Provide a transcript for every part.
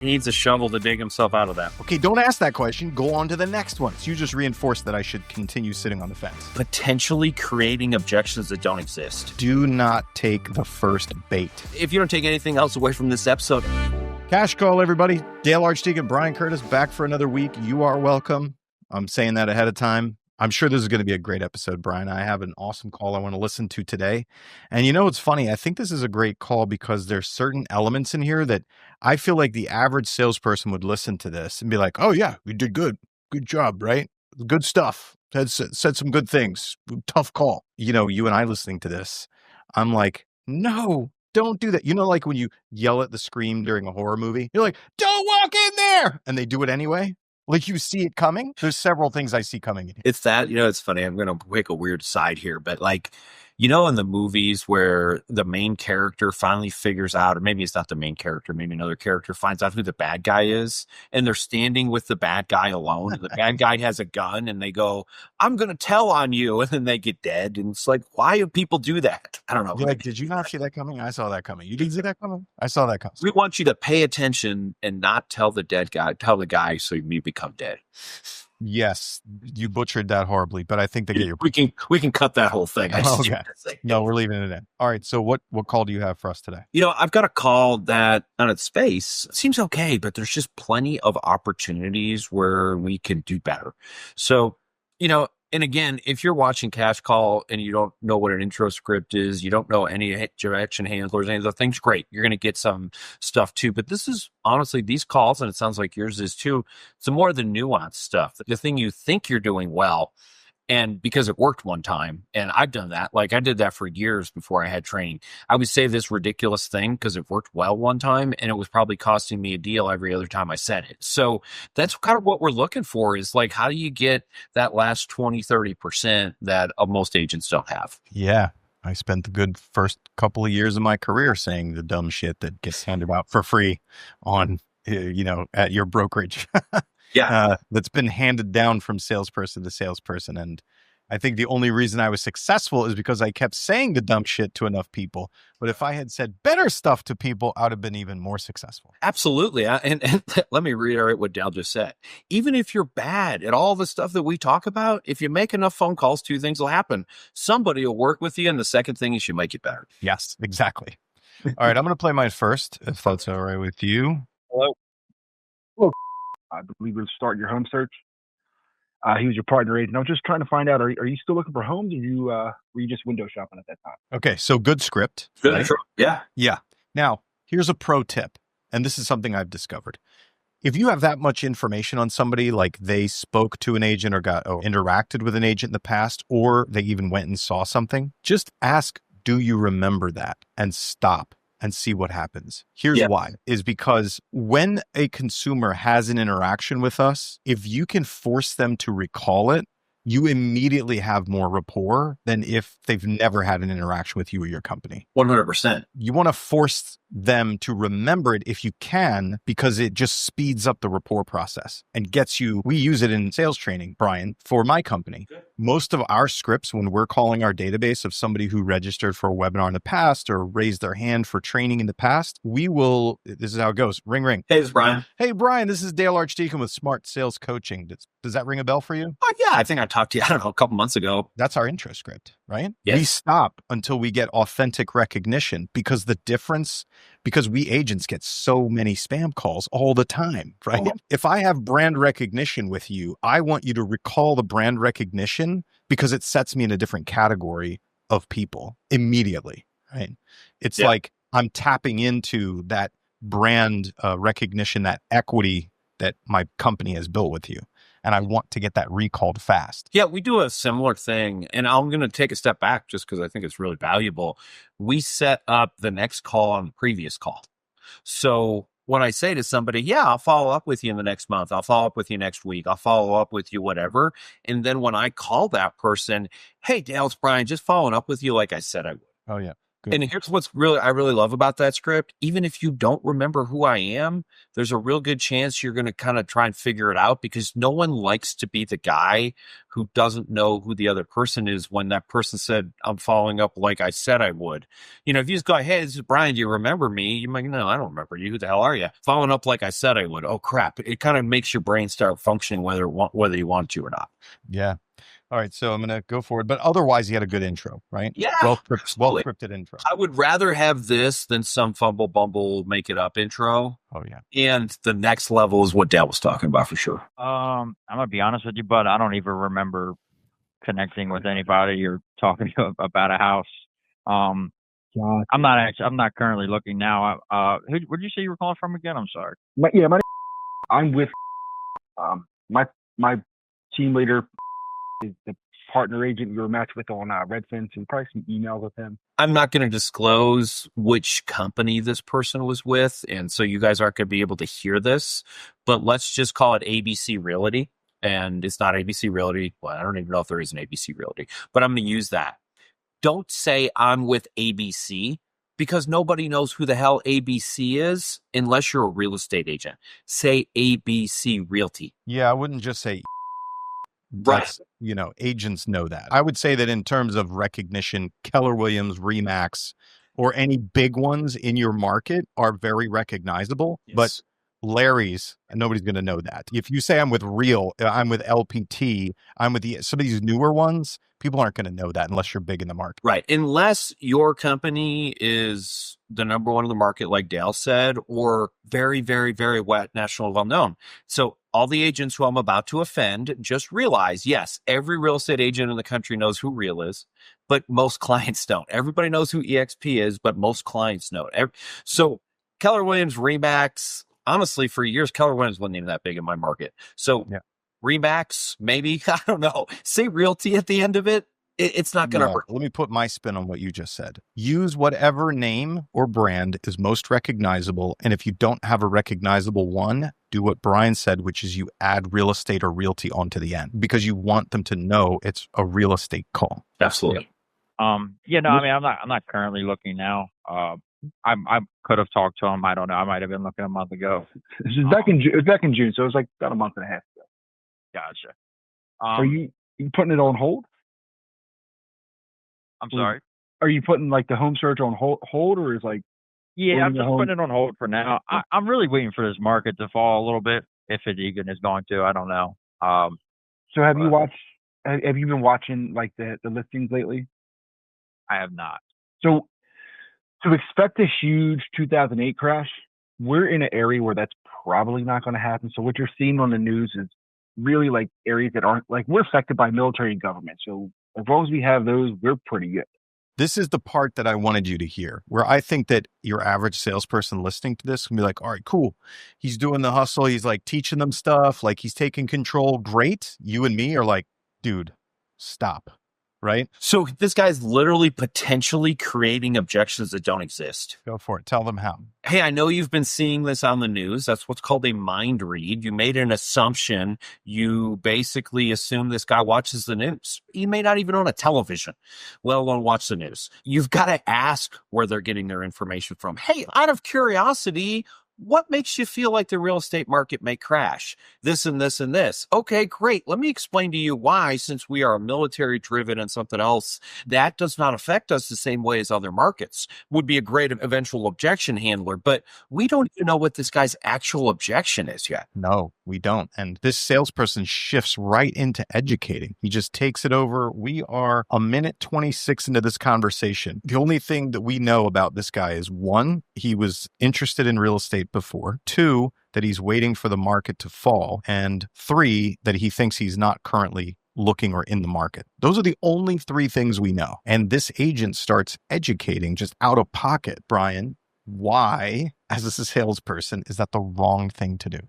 He needs a shovel to dig himself out of that. Okay, don't ask that question. Go on to the next one. So you just reinforced that I should continue sitting on the fence. Potentially creating objections that don't exist. Do not take the first bait. If you don't take anything else away from this episode. Cash call, everybody. Dale Archdekin and Brian Curtis back for another week. You are welcome. I'm saying that ahead of time. I'm sure this is going to be a great episode, Brian. I have an awesome call I want to listen to today. And you know, it's funny. I think this is a great call because there's certain elements in here that I feel like the average salesperson would listen to this and be like, oh yeah, we did good. Good job, right? Good stuff. Said some good things. Tough call. You know, you and I listening to this, I'm like, no, don't do that. You know, like when you yell at the screen during a horror movie, you're like, don't walk in there. And they do it anyway. Like you see it coming. There's several things I see coming. It's that, you know, it's funny. I'm going to pick a weird side here, but like, you know, in the movies where the main character finally figures out, or maybe it's not the main character, maybe another character finds out who the bad guy is, and they're standing with the bad guy alone, and the bad guy has a gun, and they go, I'm going to tell on you, and then they get dead. And it's like, why do people do that? I don't know. You're like, did you not see that coming? I saw that coming. You didn't see that coming? I saw that coming. We want you to pay attention and not tell the dead guy, tell the guy so you become dead. Yes, you butchered that horribly, but I think they get your. We can cut that whole thing. Okay. No, we're leaving it in. All right. So what call do you have for us today? You know, I've got a call that on its face seems okay, but there's just plenty of opportunities where we can do better. So, you know, and again, if you're watching Cash Call and you don't know what an intro script is, you don't know any objection handlers, any of the things, great. You're going to get some stuff too. But this is honestly, these calls, and it sounds like yours is too, it's more of the nuanced stuff. The thing you think you're doing well, and because it worked one time, and I've done that, like I did that for years before I had training. I would say this ridiculous thing because it worked well one time, and it was probably costing me a deal every other time I said it. So that's kind of what we're looking for is like, how do you get that last 20, 30% that most agents don't have? Yeah. I spent the good first couple of years of my career saying the dumb shit that gets handed out for free on, you know, at your brokerage. Yeah. That's been handed down from salesperson to salesperson. And I think the only reason I was successful is because I kept saying the dumb shit to enough people. But if I had said better stuff to people, I would have been even more successful. Absolutely. And let me reiterate what Dal just said. Even if you're bad at all the stuff that we talk about, if you make enough phone calls, two things will happen. Somebody will work with you. And the second thing is you make it better. Yes, exactly. All right. I'm going to play mine first, if that's all right with you. Hello. Hello. I believe we're starting your home search. He was your partner agent. I was just trying to find out, are you still looking for homes, or were you just window shopping at that time? Okay, so good script. Good. Right? Yeah. Yeah. Now, here's a pro tip, and this is something I've discovered. If you have that much information on somebody, like they spoke to an agent or interacted with an agent in the past, or they even went and saw something, just ask, do you remember that? And stop and see what happens. Here's why, is because when a consumer has an interaction with us, if you can force them to recall it, you immediately have more rapport than if they've never had an interaction with you or your company. 100%. You want to force them to remember it if you can, because it just speeds up the rapport process and gets you. We use it in sales training, Brian, for my company. Good. Most of our scripts, when we're calling our database of somebody who registered for a webinar in the past or raised their hand for training in the past, this is how it goes. Ring, ring. Hey, it's Brian. Hey, Brian, this is Dale Archdekin with Smart Sales Coaching. Does that ring a bell for you? Oh, yeah. I think I talked to you, a couple months ago. That's our intro script, right? Yes. We stop until we get authentic recognition, because we agents get so many spam calls all the time, right? Oh. If I have brand recognition with you, I want you to recall the brand recognition because it sets me in a different category of people immediately, right? It's like I'm tapping into that brand recognition, that equity that my company has built with you. And I want to get that recalled fast. Yeah, we do a similar thing. And I'm going to take a step back just because I think it's really valuable. We set up the next call on the previous call. So when I say to somebody, I'll follow up with you in the next month. I'll follow up with you next week. I'll follow up with you, whatever. And then when I call that person, hey, Dale, it's Brian, just following up with you like I said I would. Oh, yeah. Good. And here's what's I really love about that script. Even if you don't remember who I am, there's a real good chance you're going to kind of try and figure it out, because no one likes to be the guy who doesn't know who the other person is when that person said, I'm following up like I said I would. You know, if you just go, hey, this is Brian, do you remember me? You might, no, I don't remember you. Who the hell are you? Following up like I said I would. Oh, crap. It kind of makes your brain start functioning whether you want to or not. Yeah. All right, so I'm going to go forward. But otherwise, he had a good intro, right? Yeah. Well scripted intro. I would rather have this than some fumble bumble make it up intro. Oh, yeah. And the next level is what Dale was talking about for sure. I'm going to be honest with you, bud. I don't even remember connecting with anybody or talking about a house. I'm not currently where did you say you were calling from again? I'm sorry. I'm with my team leader is the partner agent you were matched with on Redfin, so probably some emails with him. I'm not going to disclose which company this person was with, and so you guys aren't going to be able to hear this, but let's just call it ABC Realty. And it's not ABC Realty. Well, I don't even know if there is an ABC Realty, but I'm going to use that. Don't say I'm with ABC, because nobody knows who the hell ABC is unless you're a real estate agent. Say ABC Realty. Yeah, I wouldn't just say Right. Agents know that. I would say that in terms of recognition, Keller Williams, Remax, or any big ones in your market are very recognizable. Yes. But Larry's, nobody's going to know that. If you say I'm with I'm with LPT, I'm with some of these newer ones, people aren't going to know that unless you're big in the market. Right. Unless your company is the number one in the market, like Dale said, or very, very, very national well known. So all the agents who I'm about to offend, just realize, yes, every real estate agent in the country knows who Real is, but most clients don't. Everybody knows who EXP is, but most clients know it. So Keller Williams, Remax, honestly, for years, Keller Williams wasn't even that big in my market. So yeah. Remax, maybe, I don't know. Say Realty at the end of it. It's not going to hurt. Let me put my spin on what you just said. Use whatever name or brand is most recognizable. And if you don't have a recognizable one, do what Brian said, which is you add real estate or realty onto the end, because you want them to know it's a real estate call. Absolutely. I mean, I'm not currently looking now. I could have talked to him. I don't know. I might have been looking a month ago. This is back in June, so it was like about a month and a half ago. Gotcha. Are you putting it on hold? I'm sorry. Are you putting like the home search on hold, or is like? Yeah, I'm just putting it on hold for now. I'm really waiting for this market to fall a little bit. If it even is going to, I don't know. So have you been watching like the listings lately? I have not. So to expect a huge 2008 crash, we're in an area where that's probably not going to happen. So what you're seeing on the news is really like areas that aren't, like, we're affected by military and government. So as long as we have those, we're pretty good. This is the part that I wanted you to hear, where I think that your average salesperson listening to this can be like, all right, cool. He's doing the hustle. He's like teaching them stuff. Like he's taking control. Great. You and me are like, dude, stop. Right? So this guy's literally potentially creating objections that don't exist. Go for it. Tell them how. Hey, I know you've been seeing this on the news. That's what's called a mind read. You made an assumption. You basically assume this guy watches the news. He may not even own a television, let alone watch the news. You've got to ask where they're getting their information from. Hey, out of curiosity, what makes you feel like the real estate market may crash? This and this and this. Okay, great. Let me explain to you why, since we are military driven and something else, that does not affect us the same way as other markets. Would be a great eventual objection handler, but we don't even know what this guy's actual objection is yet. No, we don't. And this salesperson shifts right into educating. He just takes it over. We are a minute 26 into this conversation. The only thing that we know about this guy is, one, he was interested in real estate before, two, that he's waiting for the market to fall, and three, that he thinks he's not currently looking or in the market. Those are the only three things we know. And this agent starts educating just out of pocket. Brian, why, as a salesperson, is that the wrong thing to do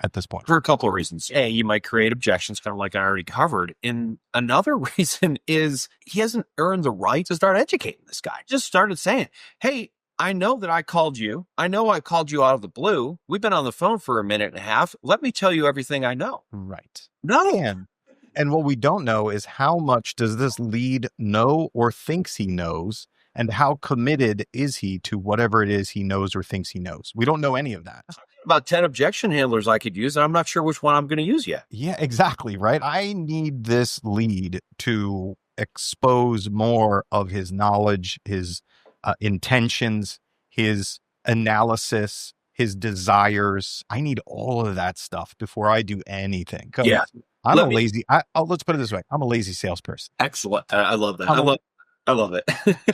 at this point? For a couple of reasons. A, you might create objections, kind of like I already covered. And another reason is he hasn't earned the right to start educating this guy. Just started saying, hey, I know that I called you. I know I called you out of the blue. We've been on the phone for a minute and a half. Let me tell you everything I know. Right. No. And what we don't know is how much does this lead know or thinks he knows, And how committed is he to whatever it is he knows or thinks he knows? We don't know any of that. About 10 objection handlers I could use, and I'm not sure which one I'm going to use yet. Yeah, exactly. Right. I need this lead to expose more of his knowledge, his intentions, his analysis, his desires. I need all of that stuff before I do anything. Yeah. Let's put it this way. I'm a lazy salesperson. Excellent. I love that. I love it.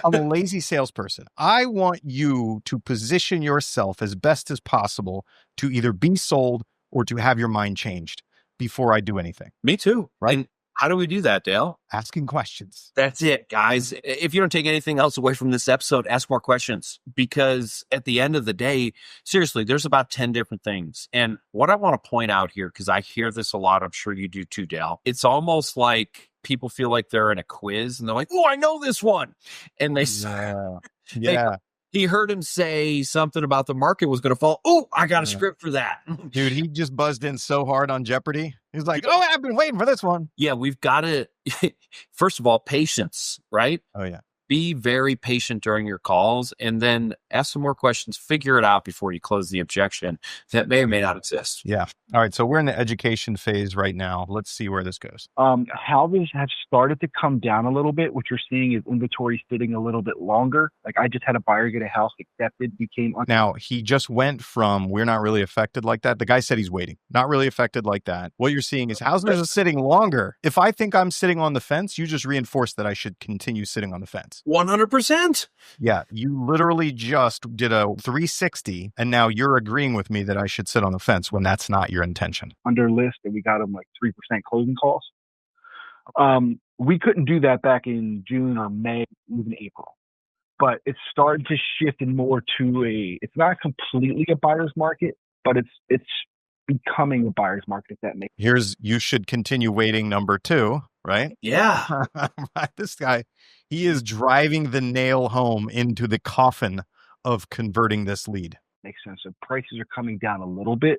I'm a lazy salesperson. I want you to position yourself as best as possible to either be sold or to have your mind changed before I do anything. Me too. Right. And how do we do that, Dale? Asking questions. That's it, guys. If you don't take anything else away from this episode, ask more questions, because at the end of the day, seriously, there's about 10 different things. And what I want to point out here, because I hear this a lot, I'm sure you do too, Dale. It's almost like people feel like they're in a quiz and they're like, oh, I know this one. And they Yeah. He heard him say something about the market was going to fall. Oh, I got a script for that. Dude, he just buzzed in so hard on Jeopardy. He's like, oh, I've been waiting for this one. Yeah, we've got to, first of all, patience, right? Oh, yeah. Be very patient during your calls, and then ask some more questions. Figure it out before you close the objection that may or may not exist. Yeah. All right. So we're in the education phase right now. Let's see where this goes. Houses have started to come down a little bit. What you're seeing is inventory sitting a little bit longer. Like I just had a buyer get a house accepted, became Now, he just went from we're not really affected like that. The guy said he's waiting, not really affected like that. What you're seeing is houses are sitting longer. If I think I'm sitting on the fence, you just reinforce that I should continue sitting on the fence. 100%. Yeah, you literally just did a 360, and now you're agreeing with me that I should sit on the fence when that's not your intention. under list, and we got them like 3% closing costs. We couldn't do that back in June or May, even April. But it's starting to shift in more to it's not completely a buyer's market, but it's becoming a buyer's market, if that makes sense. You should continue waiting number 2, right? Yeah. This guy, he is driving the nail home into the coffin of converting this lead. Makes sense. So prices are coming down a little bit,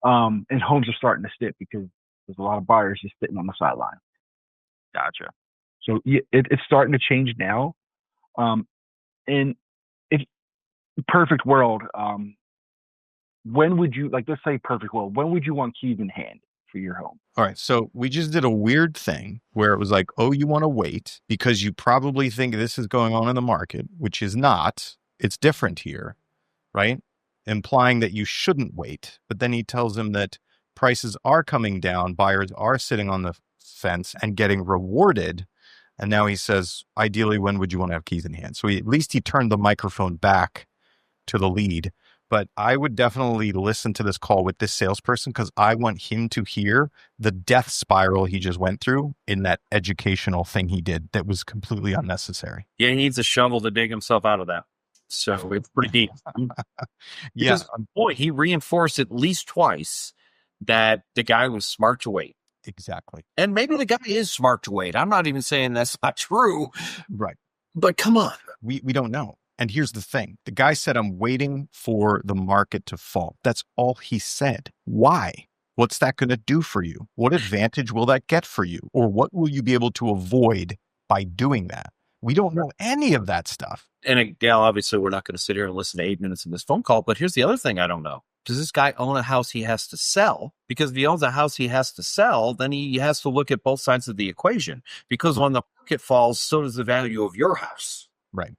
and homes are starting to sit because there's a lot of buyers just sitting on the sideline. Gotcha. So it's starting to change now. And if perfect world, when would you, like, let's say perfect world, when would you want keys in hand for your home? All right. So we just did a weird thing where it was like, oh, you want to wait because you probably think this is going on in the market, which is not. It's different here, right? Implying that you shouldn't wait. But then he tells him that prices are coming down, buyers are sitting on the fence and getting rewarded. And now he says, ideally, when would you want to have keys in hand? So at least he turned the microphone back to the lead. But I would definitely listen to this call with this salesperson because I want him to hear the death spiral he just went through in that educational thing he did that was completely unnecessary. Yeah, he needs a shovel to dig himself out of that. So it's pretty deep. Yeah. Boy, he reinforced at least twice that the guy was smart to wait. Exactly. And maybe the guy is smart to wait. I'm not even saying that's not true. Right. But come on. We don't know. And here's the thing. The guy said, I'm waiting for the market to fall. That's all he said. Why? What's that going to do for you? What advantage will that get for you? Or what will you be able to avoid by doing that? We don't know any of that stuff. And Dale, obviously, we're not going to sit here and listen to 8 minutes in this phone call. But here's the other thing I don't know. Does this guy own a house he has to sell? Because if he owns a house he has to sell, then he has to look at both sides of the equation. Because when the market falls, so does the value of your house. Right.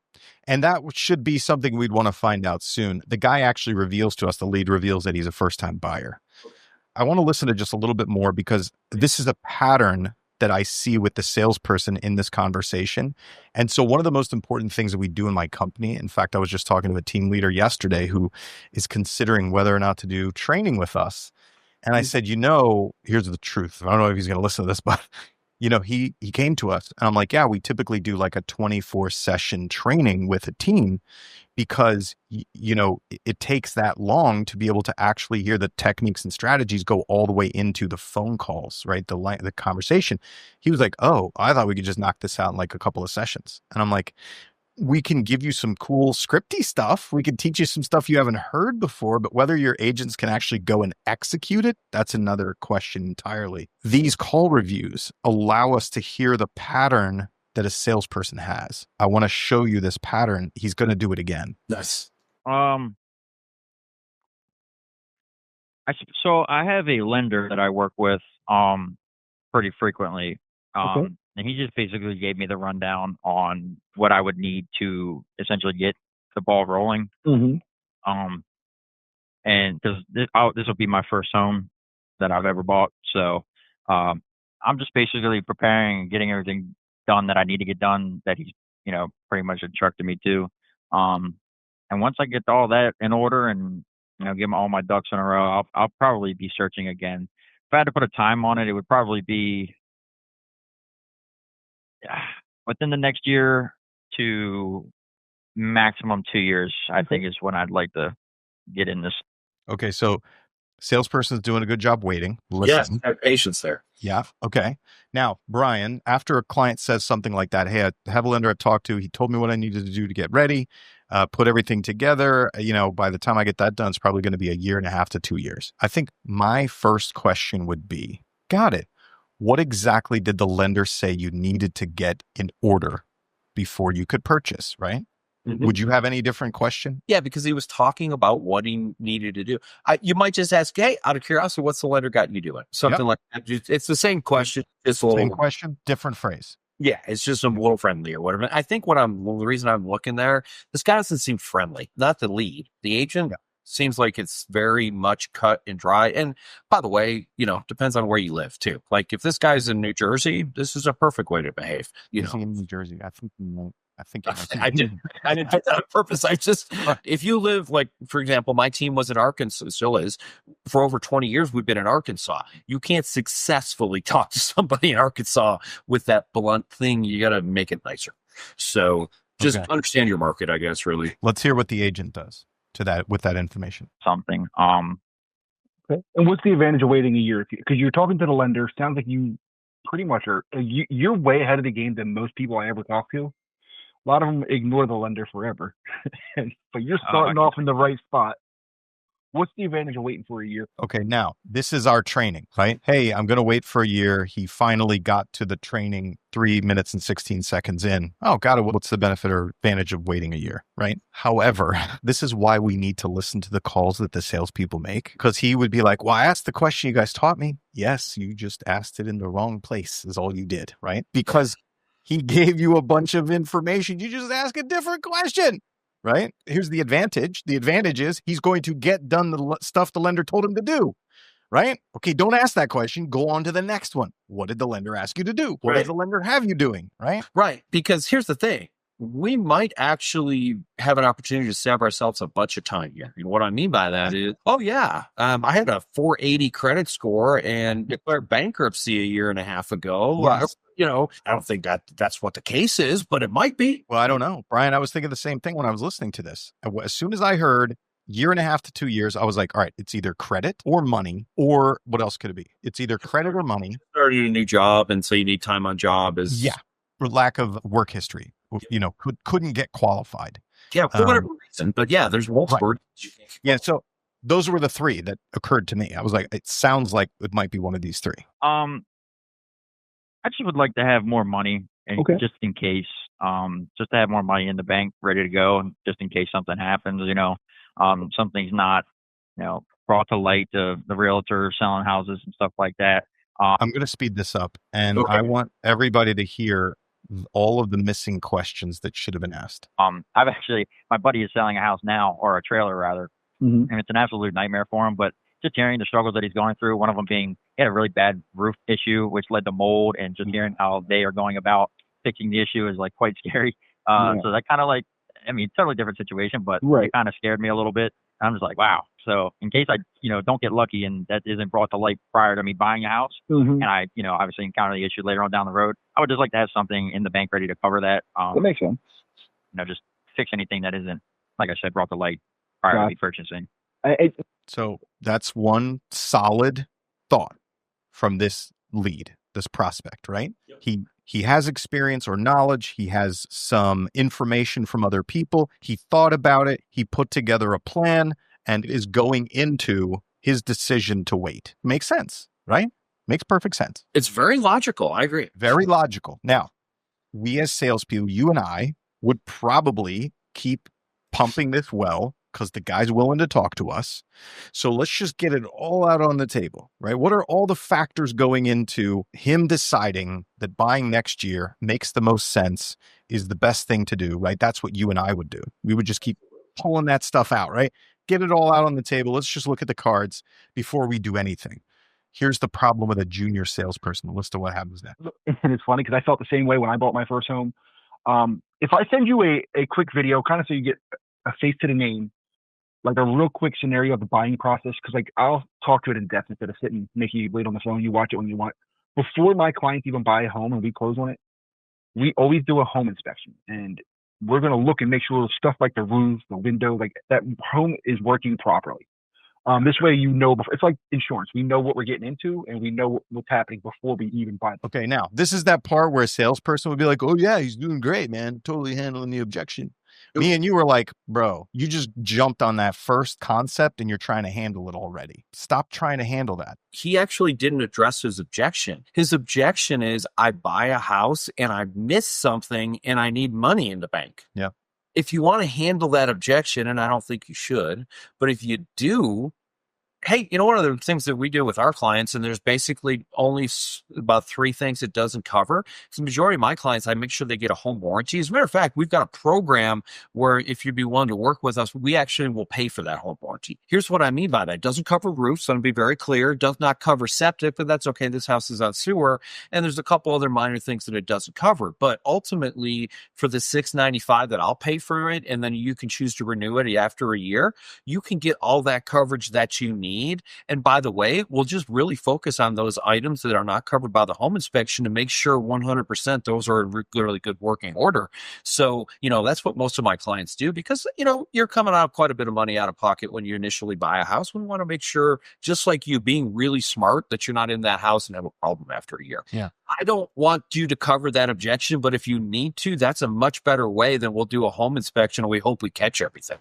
And that should be something we'd want to find out soon. The guy actually reveals to us, the lead reveals that he's a first-time buyer. I want to listen to just a little bit more because this is a pattern that I see with the salesperson in this conversation. And so one of the most important things that we do in my company, in fact, I was just talking to a team leader yesterday who is considering whether or not to do training with us. And I said, here's the truth. I don't know if he's going to listen to this, but he came to us and I'm like, yeah, we typically do like a 24 session training with a team because, it takes that long to be able to actually hear the techniques and strategies go all the way into the phone calls, right? The conversation. He was like, oh, I thought we could just knock this out in like a couple of sessions. And I'm like, we can give you some cool scripty stuff. We can teach you some stuff you haven't heard before, but whether your agents can actually go and execute it, that's another question entirely. These call reviews allow us to hear the pattern that a salesperson has. I want to show you this pattern. He's going to do it again. Nice. So I have a lender that I work with pretty frequently. Okay. And he just basically gave me the rundown on what I would need to essentially get the ball rolling. Mm-hmm. And because this will be my first home that I've ever bought. So I'm just basically preparing and getting everything done that I need to get done that he's, pretty much instructed me to. And once I get all that in order and, get all my ducks in a row, I'll probably be searching again. If I had to put a time on it, it would probably be within the next year to maximum 2 years, I think is when I'd like to get in this. Okay, so salesperson's doing a good job waiting. Yes, Listen. have patience there. Yeah. Okay. Now, Brian, after a client says something like that, hey, I have a lender I've talked to. He told me what I needed to do to get ready, put everything together. By the time I get that done, it's probably going to be 1.5 to 2 years. I think my first question would be, got it. What exactly did the lender say you needed to get in order before you could purchase, right? Mm-hmm. Would you have any different question? Yeah, because he was talking about what he needed to do. You might just ask, hey, out of curiosity, what's the lender got you doing? Something like that. It's the same question. It's same question, different phrase. Yeah, it's just a little friendly or whatever. I think the reason I'm looking there, this guy doesn't seem friendly. Not the lead. The agent seems like it's very much cut and dry. And by the way, depends on where you live too. Like if this guy's in New Jersey, this is a perfect way to behave. Is he in New Jersey? I think I didn't do that on purpose. If you live, like, for example, my team was in Arkansas, still is. For over 20 years, we've been in Arkansas. You can't successfully talk to somebody in Arkansas with that blunt thing. You got to make it nicer. So just understand your market, I guess, really. Let's hear what the agent does with that information. Something. Okay. And what's the advantage of waiting a year? Because you're talking to the lender. Sounds like you pretty much are. You're way ahead of the game than most people I ever talk to. A lot of them ignore the lender forever, but you're starting off in the right spot. What's the advantage of waiting for a year? Okay, now this is our training, right? Hey, I'm going to wait for a year. He finally got to the training 3 minutes and 16 seconds in. Oh, got it. What's the benefit or advantage of waiting a year, right? However, this is why we need to listen to the calls that the salespeople make, because he would be like, well, I asked the question you guys taught me. Yes, you just asked it in the wrong place is all you did, right? Because he gave you a bunch of information. You just ask a different question, right? Here's the advantage. The advantage is he's going to get done the stuff the lender told him to do, right? Okay, don't ask that question. Go on to the next one. What did the lender ask you to do? What does the lender have you doing, right? Right, because here's the thing. We might actually have an opportunity to save ourselves a bunch of time here. And what I mean by that is, I had a 480 credit score and declared bankruptcy 1.5 years ago. Yes. I don't think that's what the case is, but it might be. Well, I don't know. Brian, I was thinking the same thing when I was listening to this. As soon as I heard 1.5 to 2 years, I was like, all right, it's either credit or money, or what else could it be? It's either credit or money. Starting a new job, and so you need time on job is... Yeah, for lack of work history. Couldn't get qualified. Yeah, for whatever reason. But yeah, there's multiple. Right. Yeah, so those were the three that occurred to me. I was like, it sounds like it might be one of these three. I just would like to have more money, just in case. Just to have more money in the bank, ready to go, and just in case something happens. Something's not, brought to light to the realtor selling houses and stuff like that. I'm going to speed this up, and I want everybody to hear all of the missing questions that should have been asked. My buddy is selling a house now, or a trailer rather, and it's an absolute nightmare for him. But just hearing the struggles that he's going through, one of them being he had a really bad roof issue, which led to mold, and just hearing how they are going about fixing the issue is like quite scary. So that kind of totally different situation, but it kind of scared me a little bit. I'm just like, wow. So in case I, don't get lucky and that isn't brought to light prior to me buying a house, and I, obviously encounter the issue later on down the road, I would just like to have something in the bank ready to cover that. That makes sense. Just fix anything that isn't, like I said, brought to light prior to me purchasing. So that's one solid thought from this lead, this prospect, right? Yep. He has experience or knowledge. He has some information from other people. He thought about it. He put together a plan and is going into his decision to wait. Makes sense, right? Makes perfect sense. It's very logical. I agree. Very logical. Now, we as salespeople, you and I, would probably keep pumping this well because the guy's willing to talk to us. So let's just get it all out on the table, right? What are all the factors going into him deciding that buying next year makes the most sense, is the best thing to do, right? That's what you and I would do. We would just keep pulling that stuff out, right? Get it all out on the table. Let's just look at the cards before we do anything. Here's the problem with a junior salesperson. Listen to what happens then. And it's funny because I felt the same way when I bought my first home. If I send you a quick video, kind of so you get a face to the name, like a real quick scenario of the buying process, because like I'll talk to it in depth instead of sitting, making you wait on the phone. You watch it when you want. Before my clients even buy a home and we close on it, we always do a home inspection, and we're going to look and make sure stuff like the roof, the window, like that home is working properly. This way, it's like insurance. We know what we're getting into and we know what's happening before we even buy it. Okay, now this is that part where a salesperson would be like, oh yeah, he's doing great, man. Totally handling the objection. Me and you were like, bro, you just jumped on that first concept and you're trying to handle it already. Stop trying to handle that. He actually didn't address his objection. His objection is, I buy a house and I missed something and I need money in the bank. Yeah. If you want to handle that objection, and I don't think you should, but if you do, hey, one of the things that we do with our clients, and there's basically only about 3 things it doesn't cover. The majority of my clients, I make sure they get a home warranty. As a matter of fact, we've got a program where if you'd be willing to work with us, we actually will pay for that home warranty. Here's what I mean by that. It doesn't cover roofs, so to be very clear. It does not cover septic, but that's okay. This house is on sewer. And there's a couple other minor things that it doesn't cover. But ultimately, for the $695 that I'll pay for it, and then you can choose to renew it after a year, you can get all that coverage that you need. And by the way, we'll just really focus on those items that are not covered by the home inspection to make sure 100% those are in really good working order. So, that's what most of my clients do because, you're coming out quite a bit of money out of pocket when you initially buy a house. We want to make sure, just like you being really smart, that you're not in that house and have a problem after a year. Yeah. I don't want you to cover that objection, but if you need to, that's a much better way than we'll do a home inspection and we hope we catch everything.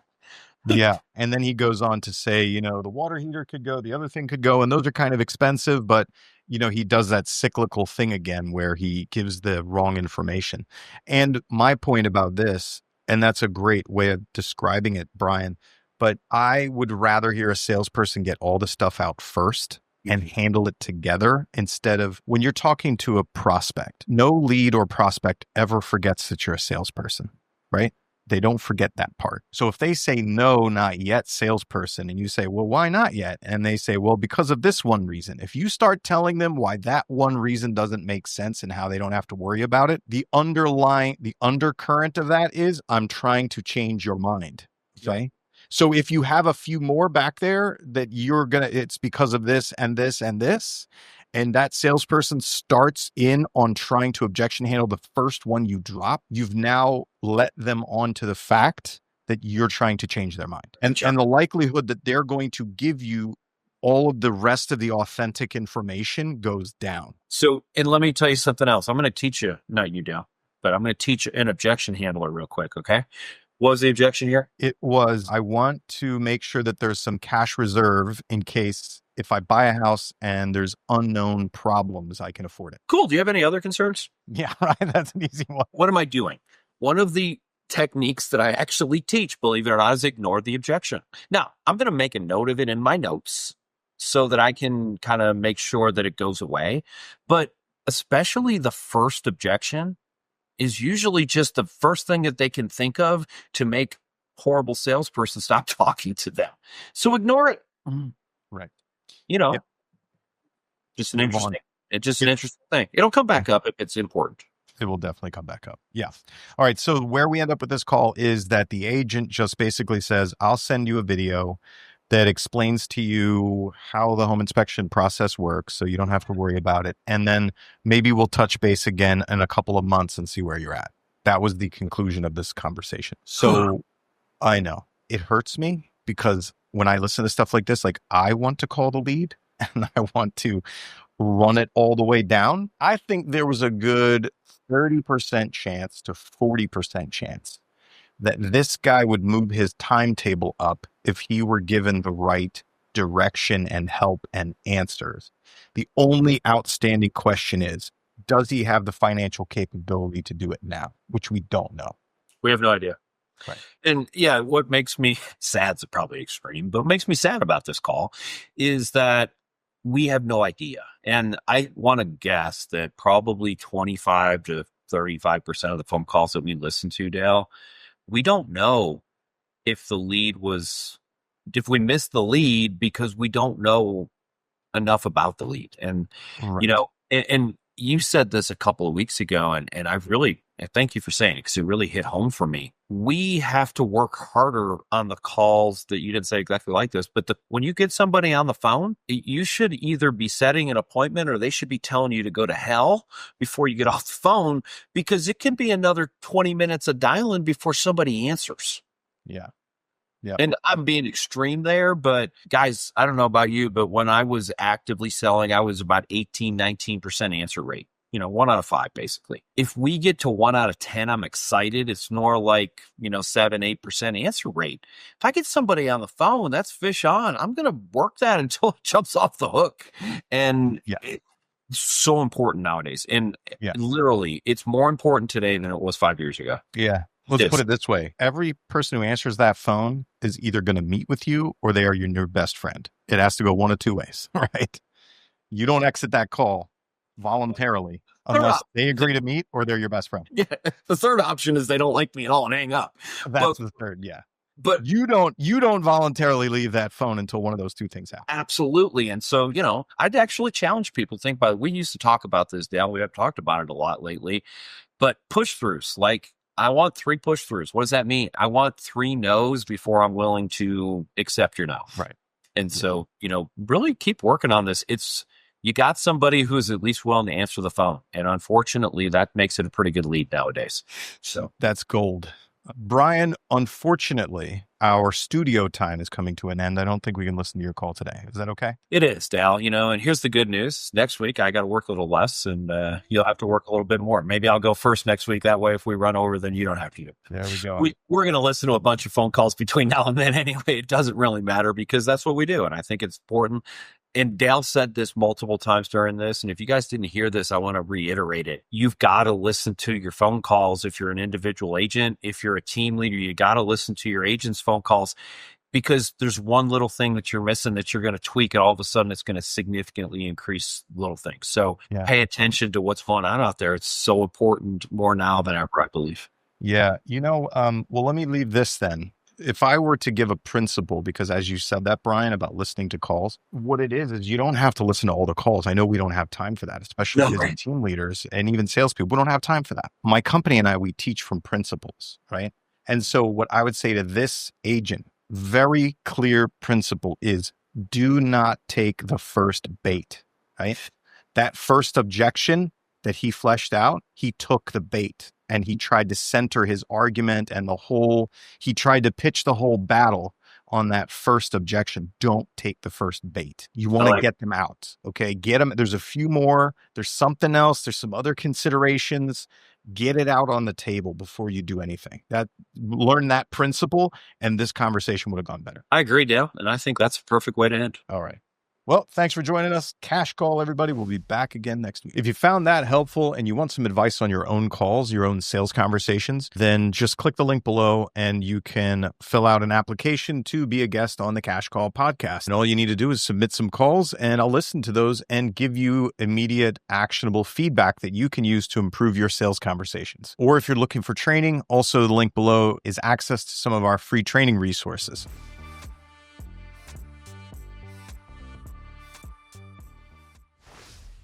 Yeah. And then he goes on to say, the water heater could go, the other thing could go, and those are kind of expensive, but, he does that cyclical thing again where he gives the wrong information. And my point about this, and that's a great way of describing it, Brian, but I would rather hear a salesperson get all the stuff out first and handle it together instead of when you're talking to a prospect. No lead or prospect ever forgets that you're a salesperson, right? They don't forget that part. So if they say, no, not yet, salesperson, and you say, well, why not yet? And they say, well, because of this one reason. If you start telling them why that one reason doesn't make sense and how they don't have to worry about it, the undercurrent of that is, I'm trying to change your mind. Okay. Yeah. So if you have a few more back there that it's because of this and this and this, and that salesperson starts in on trying to objection handle the first one you drop, you've now let them on to the fact that you're trying to change their mind. And the likelihood that they're going to give you all of the rest of the authentic information goes down. So, and let me tell you something else. I'm going to teach you, not you, Dale, but I'm going to teach an objection handler real quick, okay? What was the objection here? It was, I want to make sure that there's some cash reserve in case if I buy a house and there's unknown problems, I can afford it. Cool. Do you have any other concerns? Yeah, right. That's an easy one. What am I doing? One of the techniques that I actually teach, believe it or not, is ignore the objection. Now, I'm going to make a note of it in my notes so that I can kind of make sure that it goes away. But especially the first objection is usually just the first thing that they can think of to make horrible salesperson stop talking to them. So ignore it. Right. Yep. Just an interesting thing. It'll come back up if it's important. It will definitely come back up. Yeah. All right. So where we end up with this call is that the agent just basically says, I'll send you a video that explains to you how the home inspection process works so you don't have to worry about it. And then maybe we'll touch base again in a couple of months and see where you're at. That was the conclusion of this conversation. So I know it hurts me because when I listen to stuff like this, like I want to call the lead and I want to run it all the way down. I think there was a good 30% chance to 40% chance that this guy would move his timetable up if he were given the right direction and help and answers. The only outstanding question is, does he have the financial capability to do it now, which we don't know. We have no idea. Right. And yeah, what makes me sad's probably extreme, but what makes me sad about this call is that we have no idea. And I want to guess that probably 25 to 35% of the phone calls that we listen to, Dale, we don't know if we missed the lead because we don't know enough about the lead. And, Right. And you said this a couple of weeks ago, and thank you for saying it, because it really hit home for me. We have to work harder on the calls that you didn't say exactly like this, but when you get somebody on the phone, you should either be setting an appointment or they should be telling you to go to hell before you get off the phone, because it can be another 20 minutes of dialing before somebody answers. Yeah. Yeah. And I'm being extreme there, but guys, I don't know about you, but when I was actively selling, I was about 18, 19% answer rate. 1 out of 5, basically. If we get to 1 out of 10, I'm excited. It's more like, 7, 8% answer rate. If I get somebody on the phone, that's fish on. I'm going to work that until it jumps off the hook. And it's so important nowadays. And literally, it's more important today than it was 5 years ago. Yeah. Let's put it this way. Every person who answers that phone is either going to meet with you or they are your best friend. It has to go one of two ways, right? You don't exit that call voluntarily unless they agree to meet or they're your best friend. Yeah. The third option is they don't like me at all and hang up. That's the third. Yeah. But you don't voluntarily leave that phone until one of those two things happen. Absolutely. And so, I'd actually challenge people to think about it. We used to talk about this, Dale. We have talked about it a lot lately, but push throughs, like I want 3 push throughs. What does that mean? I want 3 no's before I'm willing to accept your no. Right. And so, really keep working on this. You got somebody who's at least willing to answer the phone. And unfortunately, that makes it a pretty good lead nowadays. So that's gold. Brian, unfortunately, our studio time is coming to an end. I don't think we can listen to your call today. Is that okay? It is, Dal. And here's the good news. Next week, I got to work a little less, and you'll have to work a little bit more. Maybe I'll go first next week. That way, if we run over, then you don't have to. There we go. We're going to listen to a bunch of phone calls between now and then anyway. It doesn't really matter because that's what we do, and I think it's important. And Dale said this multiple times during this. And if you guys didn't hear this, I want to reiterate it. You've got to listen to your phone calls. If you're an individual agent, if you're a team leader, you got to listen to your agent's phone calls, because there's one little thing that you're missing that you're going to tweak, and all of a sudden it's going to significantly increase little things. So pay attention to what's going on out there. It's so important more now than ever, I believe. Yeah. Well, let me leave this then. If I were to give a principle, because as you said that, Brian, about listening to calls, what it is you don't have to listen to all the calls. I know we don't have time for that, especially as team leaders and even salespeople. We don't have time for that. My company and I, we teach from principles, right? And so what I would say to this agent, very clear principle is do not take the first bait, right? That first objection that he fleshed out, he took the bait. And he tried to center his argument and he tried to pitch the whole battle on that first objection. Don't take the first bait. You want to get them out. Okay. Get them. There's a few more. There's something else. There's some other considerations. Get it out on the table before you do anything. Learn that principle, and this conversation would have gone better. I agree, Dale. And I think that's a perfect way to end. All right. Well, thanks for joining us. Cash Call, everybody. We'll be back again next week. If you found that helpful and you want some advice on your own calls, your own sales conversations, then just click the link below and you can fill out an application to be a guest on the Cash Call podcast. And all you need to do is submit some calls, and I'll listen to those and give you immediate actionable feedback that you can use to improve your sales conversations. Or if you're looking for training, also the link below is access to some of our free training resources.